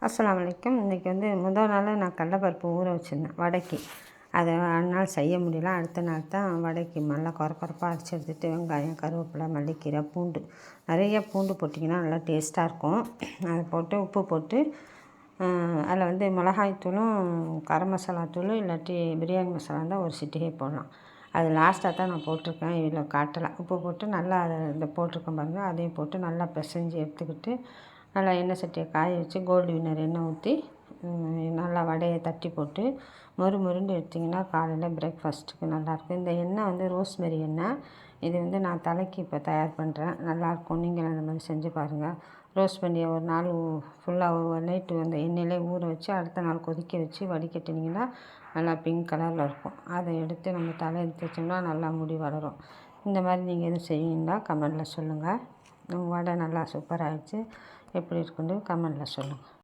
அஸ்ஸலாமு அலைக்கும். இன்றைக்கி வந்து முதல் நாள் நான் கடலப்பருப்பு ஊற வச்சுருந்தேன் வடைக்கு. அதை நாள் செய்ய முடியல. அடுத்த நாள் தான் வடைக்கு நல்லா கொரப்பாக அரைச்சி எடுத்துகிட்டு வெங்காயம், கருவேப்பிலை, மல்லிக்கீரை, பூண்டு நிறைய பூண்டு போட்டிங்கன்னா நல்லா டேஸ்ட்டாக இருக்கும். அதை போட்டு உப்பு போட்டு அதில் வந்து மிளகாய்த்தூளும் கரம் மசாலா தூள் இல்லாட்டி பிரியாணி மசாலா இருந்தால் ஒரு சிட்டிகை போடலாம். அது லாஸ்ட்டாக தான் நான் போட்டிருக்கேன், இதில் காட்டலை. உப்பு போட்டு நல்லா அதை இந்த போட்டிருக்கேன் பாருங்கள், அதையும் போட்டு நல்லா பிசைஞ்சு எடுத்துக்கிட்டு நல்லா எண்ணெய் சட்டியை காய வச்சு கோல்டு வின்னர் எண்ணெய் ஊற்றி நல்லா வடையை தட்டி போட்டு மொறுண்டு எடுத்திங்கன்னா காலையில் பிரேக்ஃபாஸ்ட்டுக்கு நல்லாயிருக்கும். இந்த எண்ணெய் வந்து ரோஸ்மெரி எண்ணெய். இது வந்து நான் தலைக்கு இப்போ தயார் பண்ணுறேன். நல்லாயிருக்கும். நீங்களும் அந்த மாதிரி செஞ்சு பாருங்கள். ரோஸ்ட் பண்ணி ஒரு நாள் ஃபுல்லாக ஒரு நைட்டு அந்த எண்ணெயிலே ஊற வச்சு அடுத்த நாள் கொதிக்க வச்சு வடிகட்டினீங்கன்னா நல்லா பிங்க் கலரில் இருக்கும். அதை எடுத்து நம்ம தலையில் தேய்ச்சோம்னா நல்லா முடி வளரும். இந்த மாதிரி நீங்கள் எதுவும் செய்வீங்களா? கமெண்டில் சொல்லுங்கள். வடை நல்லா சூப்பராகிடுச்சு. எப்படி இருக்குன்னு கமெண்டில் சொல்லுங்கள்.